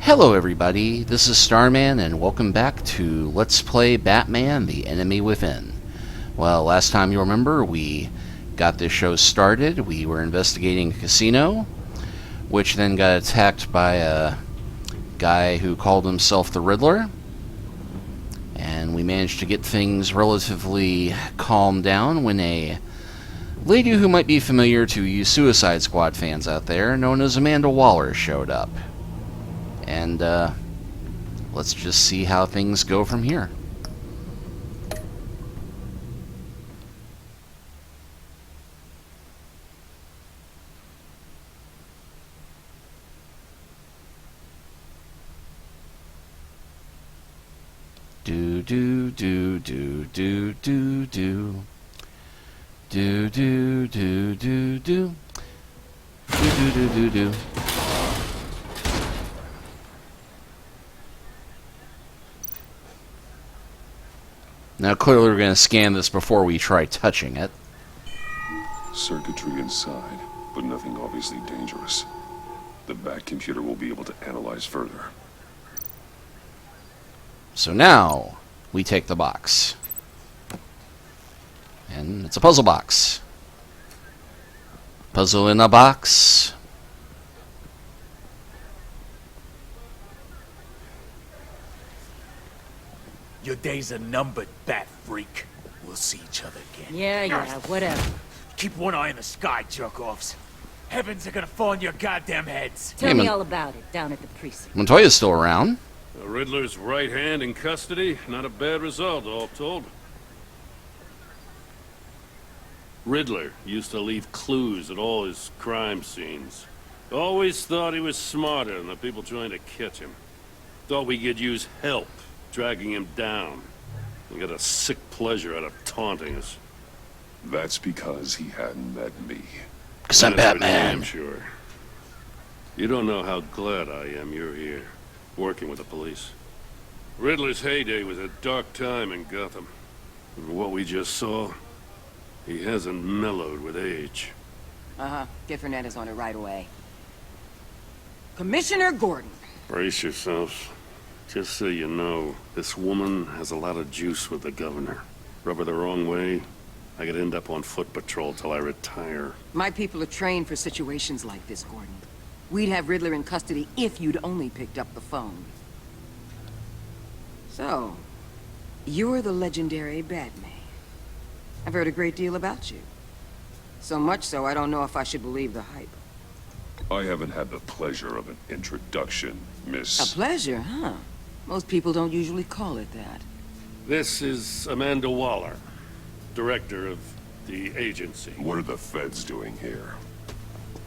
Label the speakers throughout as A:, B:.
A: Hello everybody, this is Starman and welcome back to Let's Play Batman: The Enemy Within. Well, last time you remember, we got this show started. We were investigating a casino, which then got attacked by a guy who called himself the Riddler. And we managed to get things relatively calmed down when a lady who might be familiar to you Suicide Squad fans out there, known as Amanda Waller, showed up. And let's just see how things go from here. Do do do do do do do do do do do do do do do do. Now clearly we're going to scan this before we try touching it.
B: Circuitry inside, but nothing obviously dangerous. The Bat computer will be able to analyze further.
A: So now we take the box. And it's a puzzle box. Puzzle in a box.
C: Your days are numbered, Bat Freak. We'll see each other again.
D: Yeah, whatever.
C: Keep one eye in the sky, jerk-offs. Heavens are gonna fall on your goddamn heads.
D: Tell me all about it down at the precinct.
A: Montoya's still around.
E: The Riddler's right hand in custody. Not a bad result, all told. Riddler used to leave clues at all his crime scenes. Always thought he was smarter than the people trying to catch him. Thought we could use help dragging him down. He got a sick pleasure out of taunting us.
B: That's because he hadn't met me.
A: Because I'm Batman.
E: I'm sure. You don't know how glad I am you're here, working with the police. Riddler's heyday was a dark time in Gotham. And what we just saw, he hasn't mellowed with age.
D: Get Fernandez on it right away. Commissioner Gordon.
E: Brace yourselves. Just so you know, this woman has a lot of juice with the governor. Rub her the wrong way, I could end up on foot patrol till I retire.
D: My people are trained for situations like this, Gordon. We'd have Riddler in custody if you'd only picked up the phone. So, you're the legendary Batman. I've heard a great deal about you. So much so, I don't know if I should believe the hype.
B: I haven't had the pleasure of an introduction, Miss...
D: A pleasure, huh? Most people don't usually call it that.
E: This is Amanda Waller, director of the agency.
B: What are the feds doing here?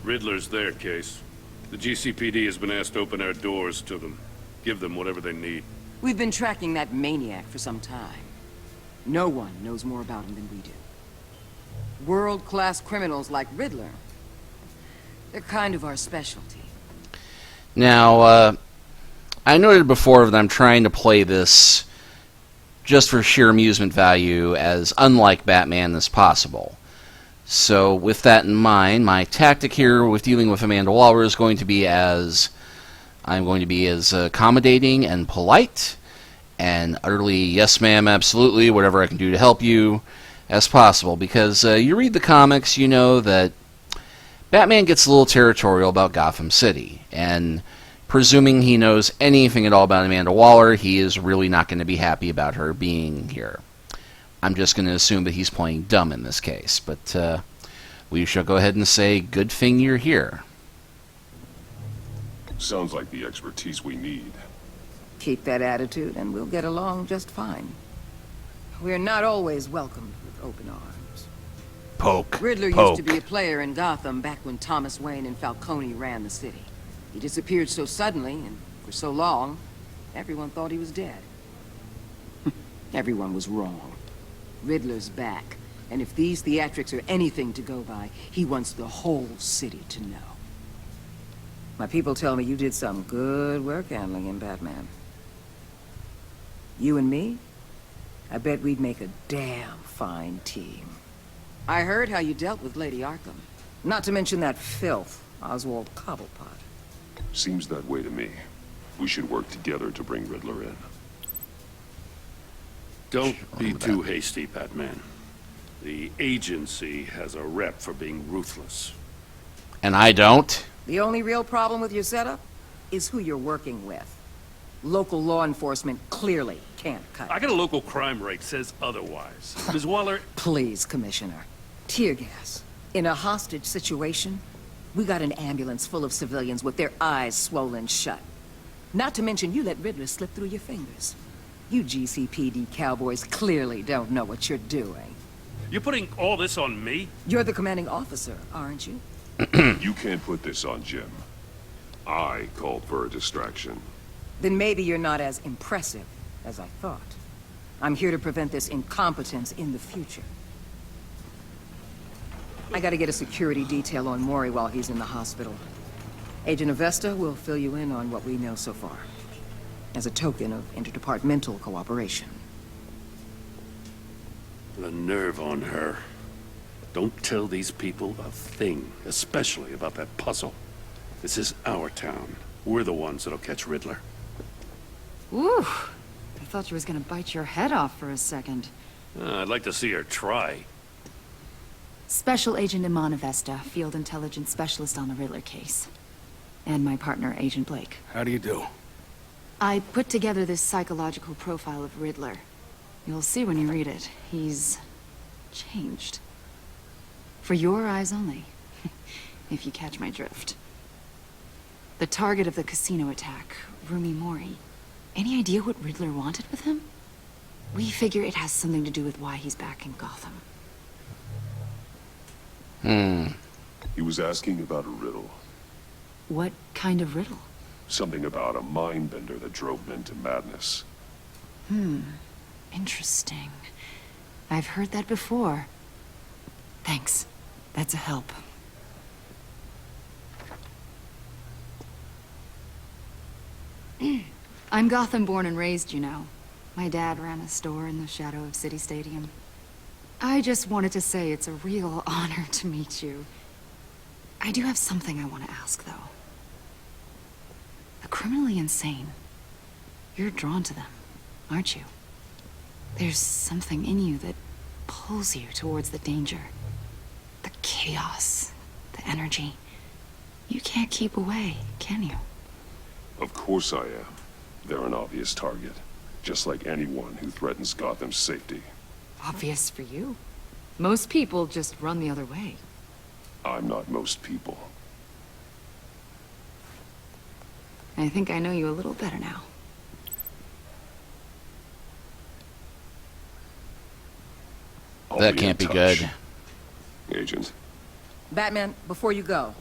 E: Riddler's their case. The GCPD has been asked to open our doors to them. Give them whatever they need.
D: We've been tracking that maniac for some time. No one knows more about him than we do. World-class criminals like Riddler. They're kind of our specialty.
A: Now, I noted before that I'm trying to play this just for sheer amusement value as unlike Batman as possible. So with that in mind, my tactic here with dealing with Amanda Waller is going to be as accommodating and polite and utterly yes ma'am, absolutely, whatever I can do to help you as possible, because you read the comics, you know that Batman gets a little territorial about Gotham City, and presuming he knows anything at all about Amanda Waller, he is really not going to be happy about her being here. I'm just going to assume that he's playing dumb in this case, but we shall go ahead and say, good thing you're here.
B: Sounds like the expertise we need.
D: Keep that attitude and we'll get along just fine. We're not always welcomed with open arms.
A: Poke.
D: Riddler
A: Poke.
D: used to be a player in Gotham back when Thomas Wayne and Falcone ran the city. He disappeared so suddenly and for so long, everyone thought he was dead. Everyone was wrong. Riddler's back, and if these theatrics are anything to go by, he wants the whole city to know. My people tell me you did some good work handling him, Batman. You and me? I bet we'd make a damn fine team. I heard how you dealt with Lady Arkham. Not to mention that filth, Oswald Cobblepot.
B: Seems that way to me. We should work together to bring Riddler in.
E: Don't be too hasty, Batman. The agency has a rep for being ruthless.
A: And I don't?
D: The only real problem with your setup is who you're working with. Local law enforcement clearly can't cut
E: I
D: it.
E: got a local crime rate says otherwise. Ms. Waller,
D: Please, Commissioner. Tear gas. In a hostage situation, we got an ambulance full of civilians with their eyes swollen shut. Not to mention you let Riddler slip through your fingers. You GCPD cowboys clearly don't know what you're doing.
E: you're putting all this on me?
D: You're the commanding officer, aren't you?
B: You can't put this on Jim. I called for a distraction.
D: Then maybe you're not as impressive as I thought. I'm here to prevent this incompetence in the future. I gotta get a security detail on Maury while he's in the hospital. Agent Avesta will fill you in on what we know so far, as a token of interdepartmental cooperation.
E: The nerve on her. Don't tell these people a thing, especially about that puzzle. This is our town. We're the ones that'll catch Riddler.
F: Ooh, I thought you was gonna bite your head off for a second.
E: I'd like to see her try.
F: Special Agent Iman Avesta, Field Intelligence Specialist on the Riddler case. And my partner, Agent Blake.
G: How do you do?
F: I put together this psychological profile of Riddler. You'll see when you read it. He's changed. For your eyes only, if you catch my drift. The target of the casino attack, Rumi Mori. Any idea what Riddler wanted with him? We figure it has something to do with why he's back in Gotham.
B: He was asking about a riddle.
F: What kind of riddle?
B: Something about a mind bender that drove him into madness.
F: Interesting. I've heard that before. Thanks. That's a help. I'm Gotham born and raised, you know. My dad ran a store in the shadow of City Stadium. I just wanted to say it's a real honor to meet you. I do have something I want to ask, though. The criminally insane. You're drawn to them, aren't you? There's something in you that pulls you towards the danger. The chaos, the energy. You can't keep away, can you?
B: Of course I am. They're an obvious target, just like anyone who threatens Gotham's safety.
F: Obvious for you. Most people just run the other way.
B: I'm not most people.
F: I think I know you a little better now.
A: That can't be good.
B: Agent.
D: Batman, before you go,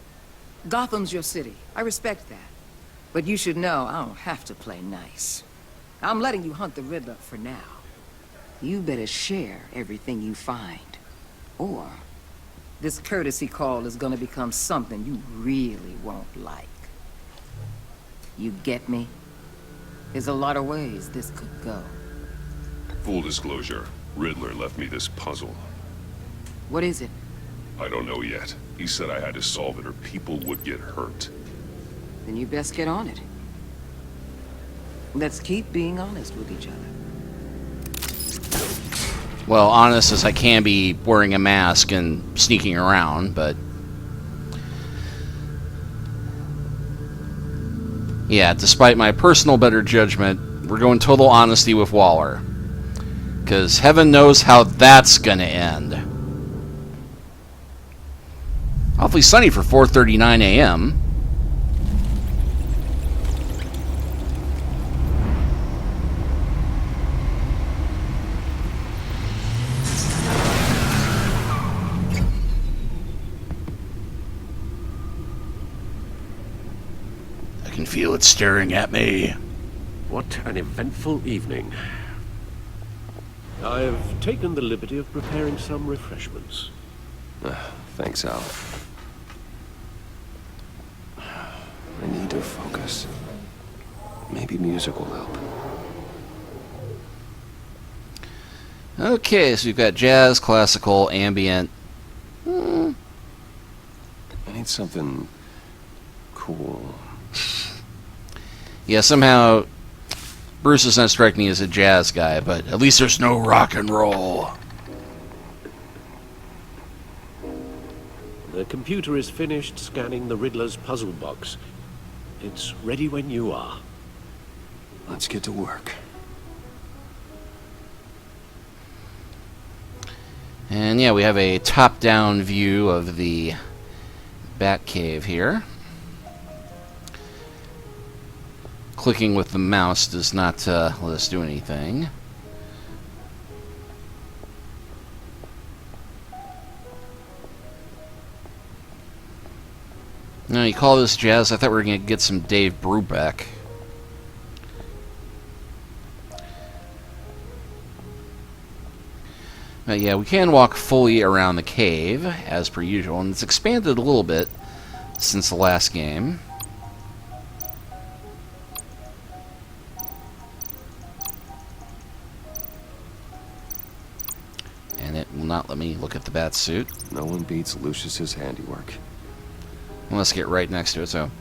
D: Gotham's your city. I respect that. But you should know I don't have to play nice. I'm letting you hunt the Riddler for now. You better share everything you find. Or this courtesy call is gonna become something you really won't like. You get me? There's a lot of ways this could go.
B: Full disclosure, Riddler left me this puzzle.
D: What is it?
B: I don't know yet. He said I had to solve it or people would get hurt.
D: Then you best get on it. Let's keep being honest with each other.
A: Well, honest as I can be wearing a mask and sneaking around, but... yeah, despite my personal better judgment, we're going total honesty with Waller. Because heaven knows how that's gonna end. Awfully sunny for 4:39 a.m. I can feel it staring at me.
H: What an eventful evening. I've taken the liberty of preparing some refreshments.
I: Thanks, Al. I need to focus. Maybe music will help.
A: Okay, so we've got jazz, classical, ambient.
I: I need something cool.
A: Yeah, somehow Bruce does not strike me as a jazz guy, but at least there's no rock and roll.
H: The computer is finished scanning the Riddler's puzzle box. It's ready when you are.
I: Let's get to work.
A: And yeah, we have a top-down view of the Batcave here. Clicking with the mouse does not let us do anything. No, you call this jazz? I thought we were going to get some Dave Brubeck. But yeah, we can walk fully around the cave, as per usual, and it's expanded a little bit since the last game. And it will not let me look at the bat suit.
I: No one beats Lucius's handiwork.
A: Let's get right next to it. So,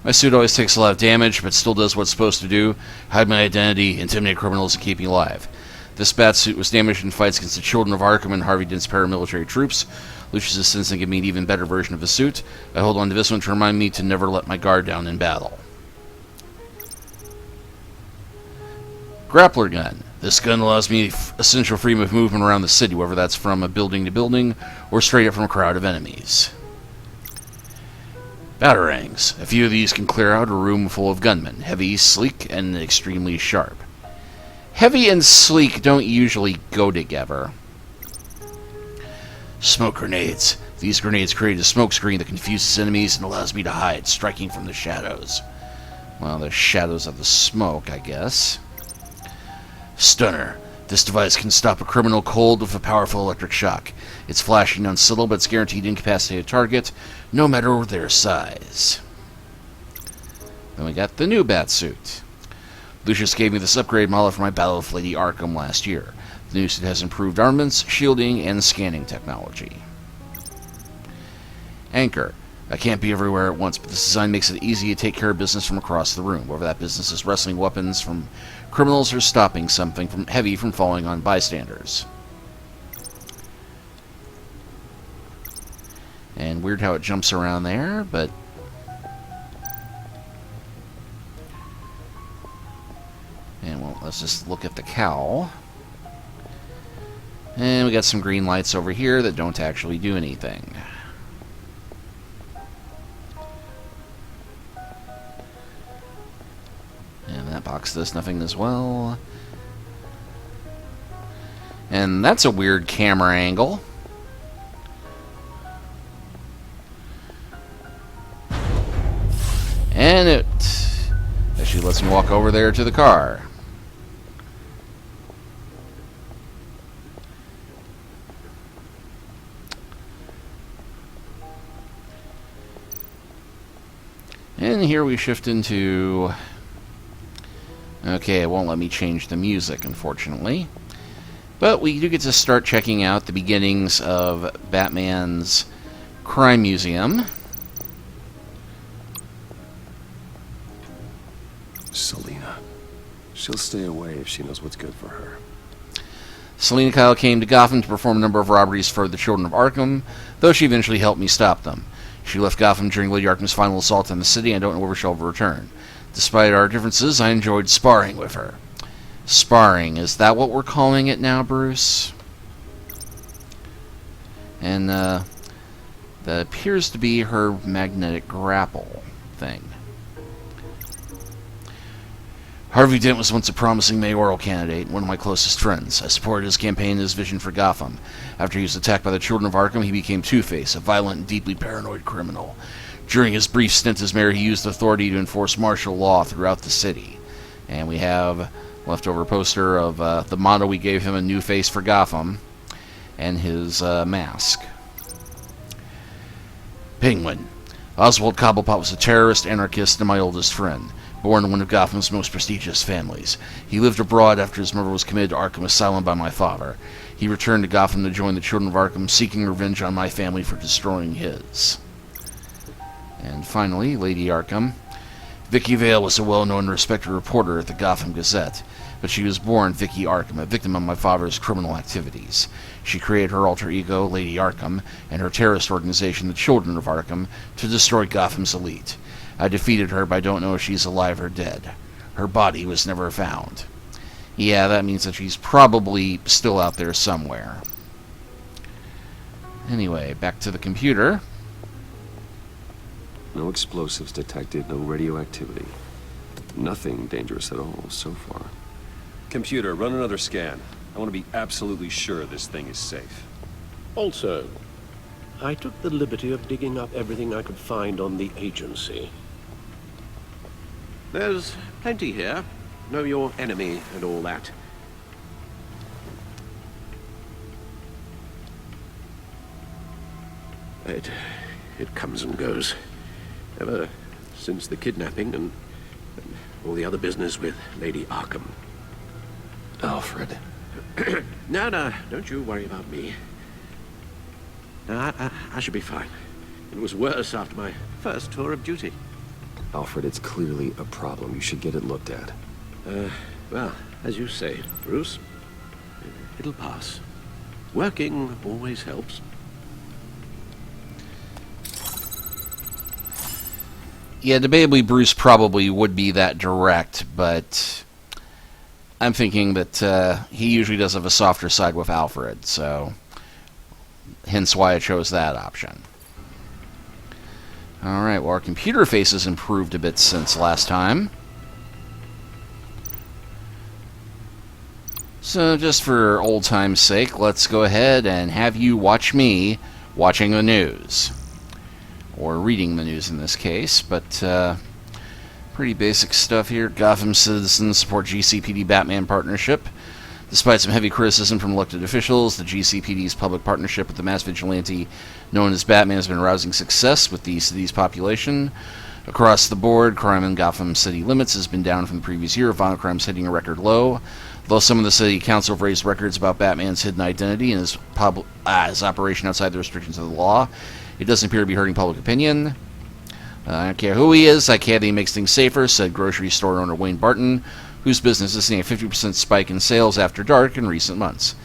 A: my suit always takes a lot of damage, but still does what it's supposed to do: hide my identity, intimidate criminals, and keep me alive. This bat suit was damaged in fights against the Children of Arkham and Harvey Dent's paramilitary troops. Lucius has since given me an even better version of his suit. I hold on to this one to remind me to never let my guard down in battle. Grappler gun. This gun allows me essential freedom of movement around the city, whether that's from a building to building or straight up from a crowd of enemies. Batarangs. A few of these can clear out a room full of gunmen, heavy, sleek, and extremely sharp. Heavy and sleek don't usually go together. Smoke grenades. These grenades create a smoke screen that confuses enemies and allows me to hide, striking from the shadows. Well, the shadows of the smoke, I guess. Stunner. This device can stop a criminal cold with a powerful electric shock. It's flashing unsubtle, but it's guaranteed to incapacitate a target, no matter their size. Then we got the new Batsuit. Lucius gave me this upgrade model for my Battle with Lady Arkham last year. The new suit has improved armaments, shielding, and scanning technology. Anchor. I can't be everywhere at once, but this design makes it easy to take care of business from across the room, whether that business is wresting weapons from criminals or stopping something heavy from falling on bystanders. And weird how it jumps around there, but... And well, let's just look at the cowl. And we got some green lights over here that don't actually do anything. And that box does nothing as well. And that's a weird camera angle. And it actually lets me walk over there to the car. And here we shift into... Okay, it won't let me change the music, unfortunately. But we do get to start checking out the beginnings of Batman's crime museum.
I: Selina. She'll stay away if she knows what's good for her.
A: Selina Kyle came to Gotham to perform a number of robberies for the Children of Arkham, though she eventually helped me stop them. She left Gotham during Lady Arkham's final assault on the city, and I don't know where she'll ever return. Despite our differences, I enjoyed sparring with her. Sparring, is that what we're calling it now, Bruce? And, that appears to be her magnetic grapple thing. Harvey Dent was once a promising mayoral candidate and one of my closest friends. I supported his campaign and his vision for Gotham. After he was attacked by the Children of Arkham, he became Two-Face, a violent and deeply paranoid criminal. During his brief stint as mayor, he used authority to enforce martial law throughout the city. And we have a leftover poster of the motto we gave him, a new face for Gotham, and his mask. Penguin. Oswald Cobblepot was a terrorist, anarchist, and my oldest friend. Born in one of Gotham's most prestigious families. He lived abroad after his murder was committed to Arkham Asylum by my father. He returned to Gotham to join the Children of Arkham, seeking revenge on my family for destroying his. And finally, Lady Arkham. Vicky Vale was a well-known and respected reporter at the Gotham Gazette, but she was born Vicky Arkham, a victim of my father's criminal activities. She created her alter ego, Lady Arkham, and her terrorist organization, the Children of Arkham, to destroy Gotham's elite. I defeated her, but I don't know if she's alive or dead. Her body was never found. Yeah, that means that she's probably still out there somewhere. Anyway, back to the computer.
B: No explosives detected, no radioactivity. Nothing dangerous at all so far.
I: Computer, run another scan. I want to be absolutely sure this thing is safe.
H: Also, I took the liberty of digging up everything I could find on the agency. There's plenty here. Know your enemy and all that. It comes and goes. Ever since the kidnapping and all the other business with Lady Arkham.
I: Alfred.
H: No, don't you worry about me. No, I should be fine. It was worse after my first tour of duty.
I: Alfred, it's clearly a problem. You should get it looked at.
H: Well, as you say, Bruce, it'll pass. Working always helps.
A: Yeah, debatably Bruce probably would be that direct, but I'm thinking that he usually does have a softer side with Alfred, so hence why I chose that option. Alright, well, our computer face has improved a bit since last time. So just for old time's sake, let's go ahead and have you watch me watching the news. Or reading the news in this case, but pretty basic stuff here. Gotham citizens support GCPD Batman partnership. Despite some heavy criticism from elected officials, the GCPD's public partnership with the mass vigilante known as Batman has been rousing success with the city's population. Across the board, crime in Gotham City limits has been down from the previous year, violent crimes hitting a record low. Though some of the city council have raised records about Batman's hidden identity and his operation outside the restrictions of the law, it doesn't appear to be hurting public opinion. I don't care who he is, I care that he makes things safer, said grocery store owner Wayne Barton, whose business has seen a 50% spike in sales after dark in recent months.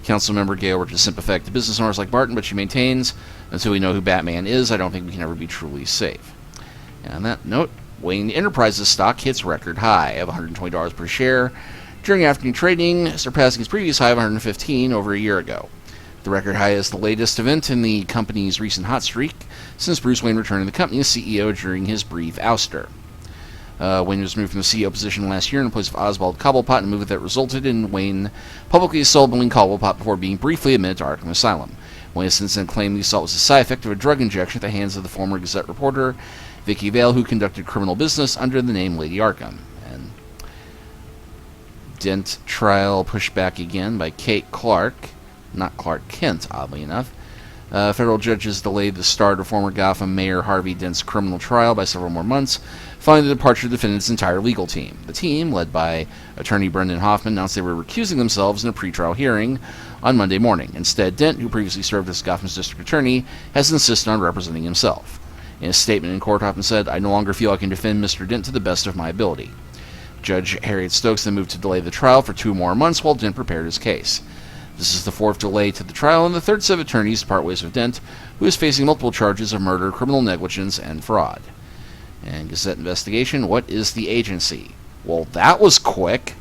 A: Councilmember Gale worked to sympathetic to business owners like Barton, but she maintains, until we know who Batman is, I don't think we can ever be truly safe. And on that note, Wayne Enterprises stock hits record high of $120 per share during afternoon trading, surpassing its previous high of $115 over a year ago. The record high is the latest event in the company's recent hot streak since Bruce Wayne returned to the company as CEO during his brief ouster. Wayne was moved from the CEO position last year in place of Oswald Cobblepot, a move that resulted in Wayne publicly assaulting Cobblepot before being briefly admitted to Arkham Asylum. Wayne has since then claimed the assault was a side effect of a drug injection at the hands of the former Gazette reporter Vicky Vale, who conducted criminal business under the name Lady Arkham. And Dent trial pushed back again by Kate Clark. Not Clark Kent, oddly enough. Federal judges delayed the start of former Gotham Mayor Harvey Dent's criminal trial by several more months, following the departure of the defendant's entire legal team. The team, led by attorney Brendan Hoffman, announced they were recusing themselves in a pretrial hearing on Monday morning. Instead, Dent, who previously served as Gotham's district attorney, has insisted on representing himself. In a statement in court, Hoffman said, "I no longer feel I can defend Mr. Dent to the best of my ability." Judge Harriet Stokes then moved to delay the trial for 2 more months while Dent prepared his case. This is the 4th delay to the trial and the 3rd set of attorneys to part ways with Dent, who is facing multiple charges of murder, criminal negligence, and fraud. And Gazette investigation, what is the agency? Well, that was quick.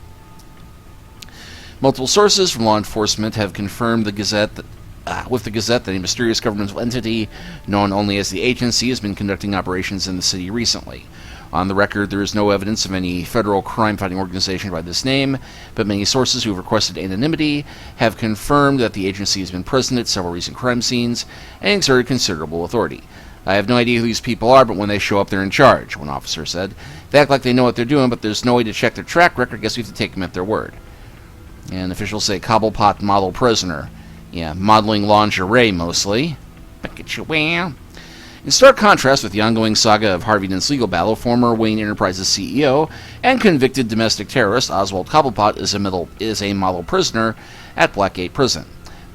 A: Multiple sources from law enforcement have confirmed with the Gazette that a mysterious governmental entity known only as the agency has been conducting operations in the city recently. On the record, there is no evidence of any federal crime-fighting organization by this name, but many sources who have requested anonymity have confirmed that the agency has been present at several recent crime scenes and exerted considerable authority. "I have no idea who these people are, but when they show up, they're in charge," one officer said. "They act like they know what they're doing, but there's no way to check their track record. I guess we have to take them at their word." And officials say Cobblepot model prisoner. Yeah, modeling lingerie mostly. Look at you, wow. In stark contrast with the ongoing saga of Harvey Dent's legal battle, former Wayne Enterprises CEO and convicted domestic terrorist Oswald Cobblepot is a model prisoner at Blackgate Prison.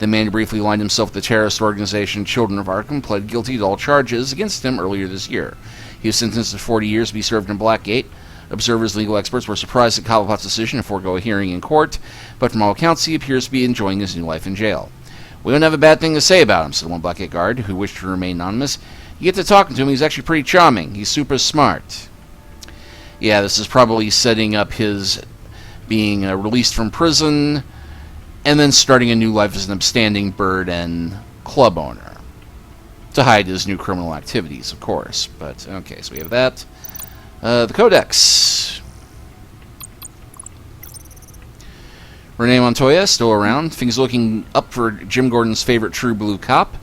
A: The man who briefly aligned himself with the terrorist organization Children of Arkham pled guilty to all charges against him earlier this year. He was sentenced to 40 years to be served in Blackgate. Observers and legal experts were surprised at Cobblepot's decision to forego a hearing in court, but from all accounts he appears to be enjoying his new life in jail. "We don't have a bad thing to say about him," said one Blackgate guard, who wished to remain anonymous. "You get to talking to him, he's actually pretty charming. He's super smart." Yeah, this is probably setting up his being released from prison and then starting a new life as an upstanding bird and club owner. To hide his new criminal activities, of course. But, okay, so we have that. The Codex. Renee Montoya, still around. Things looking up for Jim Gordon's favorite true blue cop.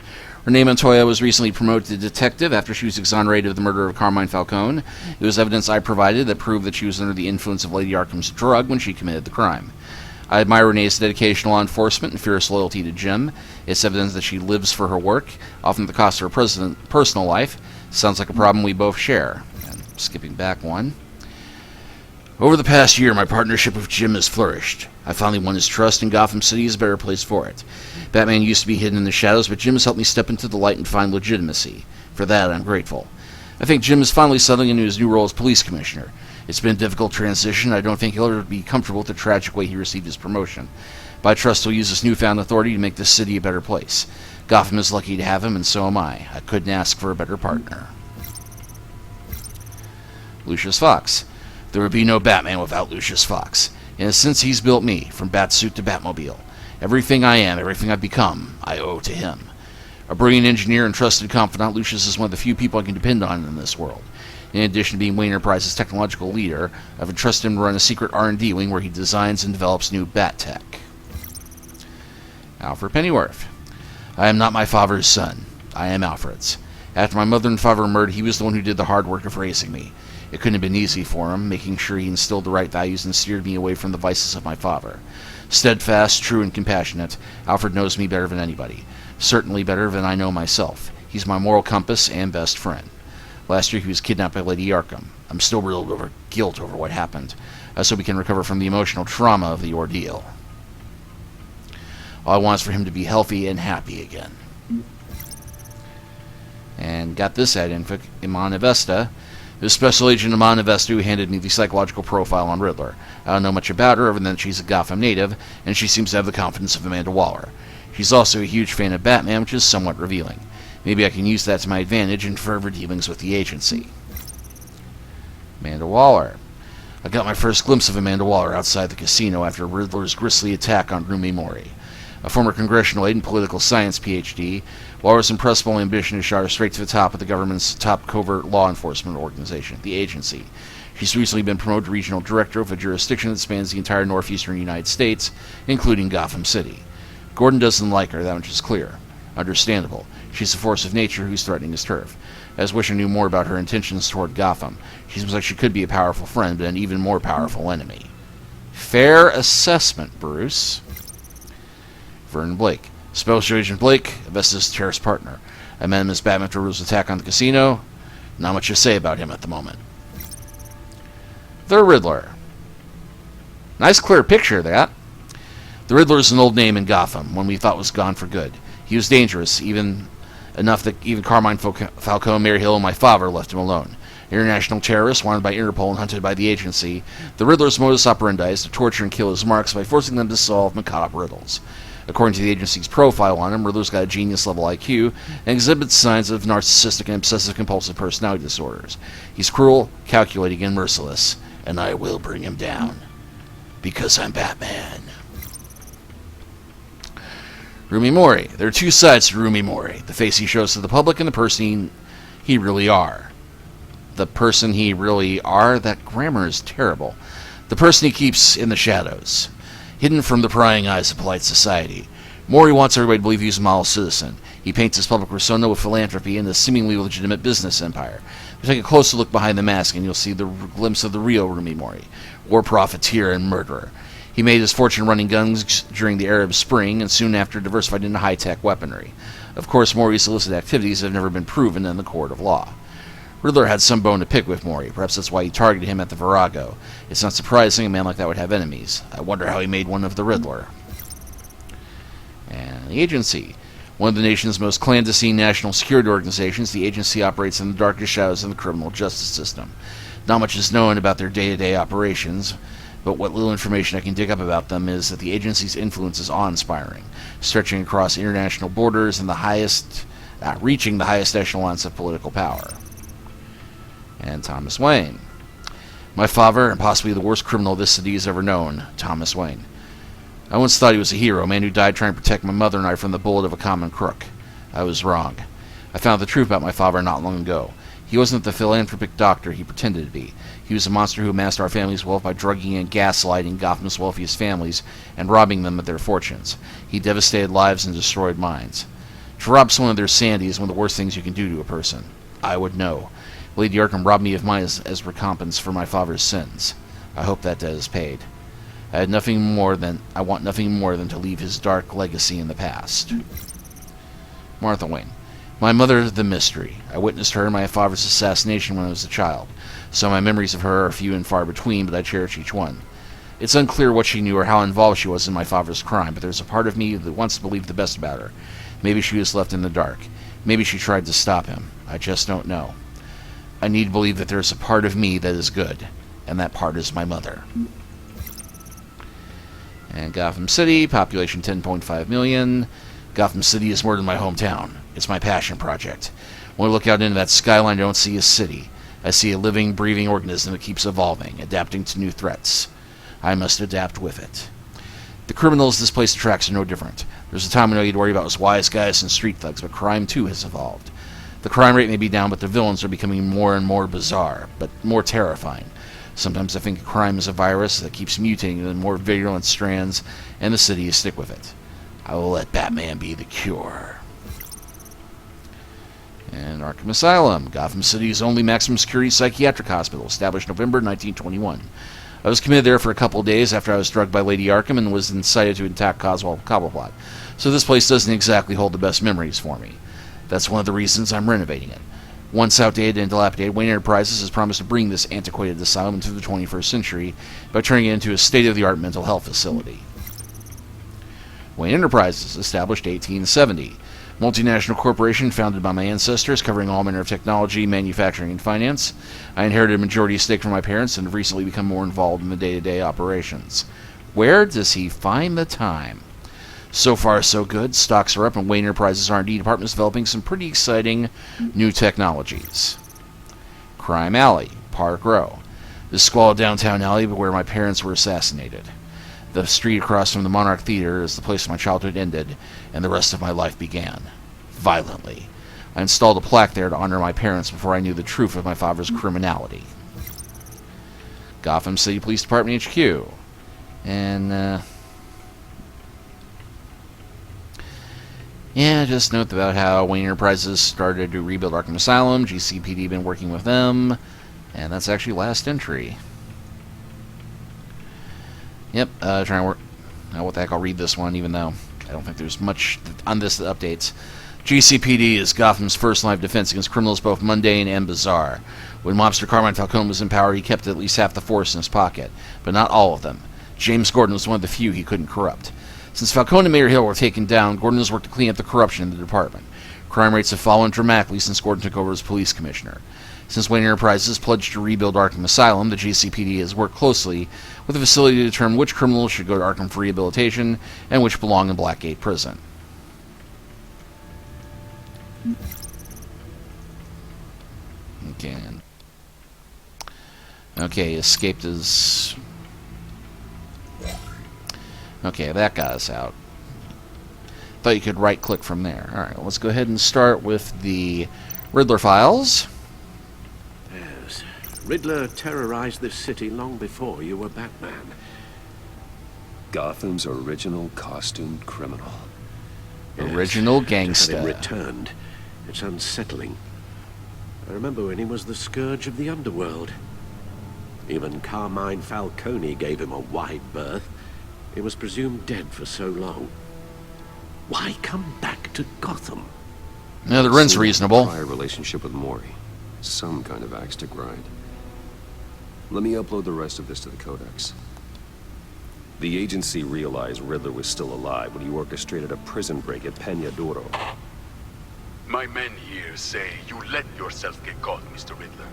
A: Renee Montoya was recently promoted to detective after she was exonerated of the murder of Carmine Falcone. It was evidence I provided that proved that she was under the influence of Lady Arkham's drug when she committed the crime. I admire Renee's dedication to law enforcement and fierce loyalty to Jim. It's evidence that she lives for her work, often at the cost of her personal life. Sounds like a problem we both share. And skipping back one. Over the past year, my partnership with Jim has flourished. I finally won his trust, and Gotham City is a better place for it. Batman used to be hidden in the shadows, but Jim has helped me step into the light and find legitimacy. For that, I'm grateful. I think Jim is finally settling into his new role as police commissioner. It's been a difficult transition. I don't think he'll ever be comfortable with the tragic way he received his promotion. But I trust he'll use this newfound authority to make this city a better place. Gotham is lucky to have him, and so am I. I couldn't ask for a better partner. Lucius Fox. There would be no Batman without Lucius Fox. In a sense, he's built me, from Batsuit to Batmobile. Everything I am, everything I've become, I owe to him. A brilliant engineer and trusted confidant, Lucius is one of the few people I can depend on in this world. In addition to being Wayne Enterprises' technological leader, I've entrusted him to run a secret R&D wing where he designs and develops new bat tech. Alfred Pennyworth. I am not my father's son. I am Alfred's. After my mother and father were murdered, he was the one who did the hard work of raising me. It couldn't have been easy for him, making sure he instilled the right values and steered me away from the vices of my father. Steadfast, true, and compassionate, Alfred knows me better than anybody. Certainly better than I know myself. He's my moral compass and best friend. Last year he was kidnapped by Lady Arkham. I'm still riddled over guilt over what happened. I hope he can recover from the emotional trauma of the ordeal. All I want is for him to be healthy and happy again. And got this ad info, Iman Avesta. This Special Agent Iman Avesta who handed me the psychological profile on Riddler. I don't know much about her other than that she's a Gotham native, and she seems to have the confidence of Amanda Waller. She's also a huge fan of Batman, which is somewhat revealing. Maybe I can use that to my advantage in further dealings with the agency. Amanda Waller. I got my first glimpse of Amanda Waller outside the casino after Riddler's grisly attack on Rumi Mori. A former congressional aide and political science PhD, Waller's impressible ambition to shot her straight to the top of the government's top covert law enforcement organization, the agency. She's recently been promoted to regional director of a jurisdiction that spans the entire northeastern United States, including Gotham City. Gordon doesn't like her, that much is clear. Understandable. She's a force of nature who's threatening his turf. I just wish I knew more about her intentions toward Gotham. She seems like she could be a powerful friend, but an even more powerful enemy. Fair assessment, Bruce. Vernon Blake. Special Agent Blake, Avesta's terrorist partner. I met him as Batman after Riddler's attack on the casino. Not much to say about him at the moment. The Riddler. Nice clear picture of that. The Riddler is an old name in Gotham, one we thought was gone for good. He was dangerous, even enough that even Carmine Falcone, Mary Hill, and my father left him alone. International terrorist, wanted by Interpol and hunted by the agency, the Riddler's modus operandi is to torture and kill his marks by forcing them to solve macabre riddles. According to the agency's profile on him, Riddler's got a genius-level IQ and exhibits signs of narcissistic and obsessive-compulsive personality disorders. He's cruel, calculating, and merciless, and I will bring him down. Because I'm Batman. Rumi Mori. There are two sides to Rumi Mori. The face he shows to the public and the person he really are. The person he really are? That grammar is terrible. The person he keeps in the shadows. Hidden from the prying eyes of polite society. Mori wants everybody to believe he's a model citizen. He paints his public persona with philanthropy and a seemingly legitimate business empire. Take a closer look behind the mask and you'll see the glimpse of the real Rumi Mori. War profiteer and murderer. He made his fortune running guns during the Arab Spring and soon after diversified into high-tech weaponry. Of course, Mori's illicit activities have never been proven in the court of law. Riddler had some bone to pick with Mori. Perhaps that's why he targeted him at the Virago. It's not surprising a man like that would have enemies. I wonder how he made one of the Riddler. And The Agency. One of the nation's most clandestine national security organizations, the Agency operates in the darkest shadows of the criminal justice system. Not much is known about their day-to-day operations, but what little information I can dig up about them is that the Agency's influence is awe-inspiring, stretching across international borders and reaching the highest echelons of political power. And Thomas Wayne. My father, and possibly the worst criminal this city has ever known, Thomas Wayne. I once thought he was a hero, a man who died trying to protect my mother and I from the bullet of a common crook. I was wrong. I found the truth about my father not long ago. He wasn't the philanthropic doctor he pretended to be. He was a monster who amassed our family's wealth by drugging and gaslighting Gotham's wealthiest families and robbing them of their fortunes. He devastated lives and destroyed minds. To rob someone of their sanity is one of the worst things you can do to a person. I would know. Lady Arkham robbed me of mine as recompense for my father's sins. I hope that debt is paid. I want nothing more than to leave his dark legacy in the past. Martha Wayne. My mother, the mystery. I witnessed her in my father's assassination when I was a child, so my memories of her are few and far between, but I cherish each one. It's unclear what she knew or how involved she was in my father's crime, but there's a part of me that wants to believe the best about her. Maybe she was left in the dark. Maybe she tried to stop him. I just don't know. I need to believe that there's a part of me that is good, and that part is my mother. And Gotham City, population 10.5 million. Gotham City is more than my hometown. It's my passion project. When I look out into that skyline, I don't see a city. I see a living, breathing organism that keeps evolving, adapting to new threats. I must adapt with it. The criminals this place attracts are no different. There's a time when all you'd worry about was wise guys and street thugs, but crime too has evolved. The crime rate may be down, but the villains are becoming more and more bizarre, but more terrifying. Sometimes I think crime is a virus that keeps mutating into more virulent strands, and the city is stick with it. I will let Batman be the cure. And Arkham Asylum, Gotham City's only maximum security psychiatric hospital, established November 1921. I was committed there for a couple of days after I was drugged by Lady Arkham and was incited to attack Oswald Cobblepot. So this place doesn't exactly hold the best memories for me. That's one of the reasons I'm renovating it. Once outdated and dilapidated, Wayne Enterprises has promised to bring this antiquated asylum into the 21st century by turning it into a state-of-the-art mental health facility. Wayne Enterprises, established 1870. Multinational corporation founded by my ancestors, covering all manner of technology, manufacturing, and finance. I inherited a majority stake from my parents and have recently become more involved in the day-to-day operations. Where does he find the time? So far, so good. Stocks are up, and Wayne Enterprises R&D department is developing some pretty exciting new technologies. Crime Alley, Park Row. This squalid downtown alley where my parents were assassinated. The street across from the Monarch Theater is the place my childhood ended, and the rest of my life began. Violently. I installed a plaque there to honor my parents before I knew the truth of my father's criminality. Gotham City Police Department HQ. And, yeah, just note about how Wayne Enterprises started to rebuild Arkham Asylum. GCPD been working with them. And that's actually last entry. Yep, trying to work. Now, what the heck, I'll read this one, even though I don't think there's much on this that updates. GCPD is Gotham's first line of defense against criminals both mundane and bizarre. When mobster Carmine Falcone was in power, he kept at least half the force in his pocket, but not all of them. James Gordon was one of the few he couldn't corrupt. Since Falcone and Mayor Hill were taken down, Gordon has worked to clean up the corruption in the department. Crime rates have fallen dramatically since Gordon took over as police commissioner. Since Wayne Enterprises pledged to rebuild Arkham Asylum, the GCPD has worked closely with the facility to determine which criminals should go to Arkham for rehabilitation and which belong in Blackgate Prison. Okay, escaped his... Okay, that got us out. Thought you could right-click from there. Alright, well, let's go ahead and start with the Riddler files.
H: Yes. Riddler terrorized this city long before you were Batman.
B: Gotham's original costumed criminal.
A: Original
H: To have
A: gangsta.
H: him returned. It's unsettling. I remember when he was the scourge of the underworld. Even Carmine Falcone gave him a wide berth. He was presumed dead for so long. Why come back to Gotham?
A: Now, the rent's
B: Seemed like a
A: reasonable.
B: Prior relationship with Maury. Some kind of axe to grind. Let me upload the rest of this to the Codex. The agency realized Riddler was still alive when he orchestrated a prison break at Peñaduro.
G: My men here say you let yourself get caught, Mr. Riddler.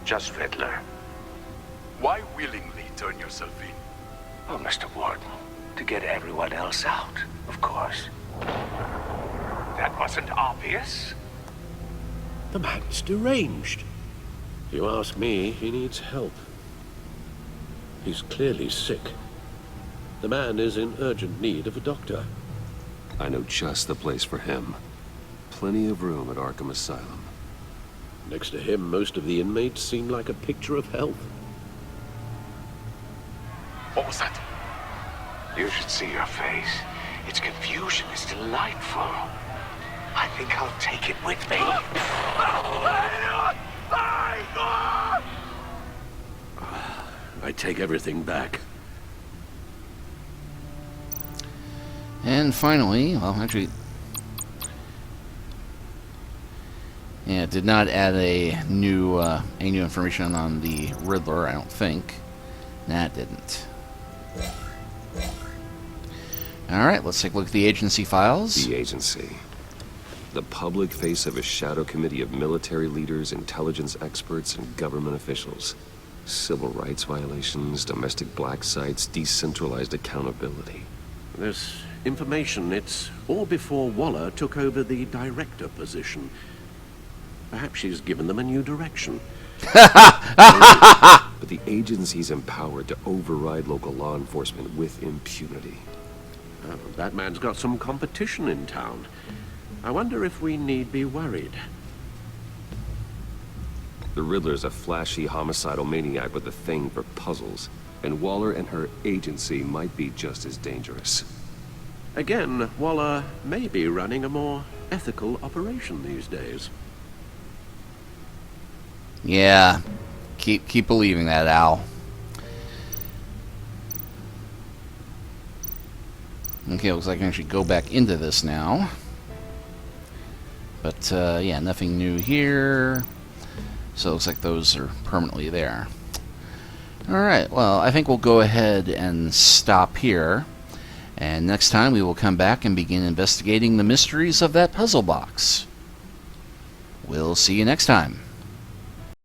J: Just Riddler.
G: Why willingly turn yourself in?
J: Oh, Mr. Warden, to get everyone else out, of course. That wasn't obvious.
H: The man's deranged. If you ask me, he needs help. He's clearly sick. The man is in urgent need of a doctor.
B: I know just the place for him. Plenty of room at Arkham Asylum.
H: Next to him, most of the inmates seem like a picture of health.
G: What was that?
J: You should see your face. Its confusion is delightful. I think I'll take it with me.
H: I take everything back.
A: And finally, well, actually, yeah, it did not add any new information on the Riddler, I don't think. Nah, it didn't. Alright, let's take a look at the agency files.
B: The agency. The public face of a shadow committee of military leaders, intelligence experts, and government officials. Civil rights violations, domestic black sites, decentralized accountability.
H: This information, it's all before Waller took over the director position. Perhaps she's given them a new direction.
B: But the agency's empowered to override local law enforcement with impunity.
H: Oh, that man's got some competition in town. I wonder if we need be worried.
B: The Riddler's a flashy, homicidal maniac with a thing for puzzles, and Waller and her agency might be just as dangerous.
H: Again, Waller may be running a more ethical operation these days.
A: Yeah, keep believing that, Al. Okay, looks like I can actually go back into this now. But, yeah, nothing new here. So it looks like those are permanently there. Alright, well, I think we'll go ahead and stop here. And next time we will come back and begin investigating the mysteries of that puzzle box. We'll see you next time.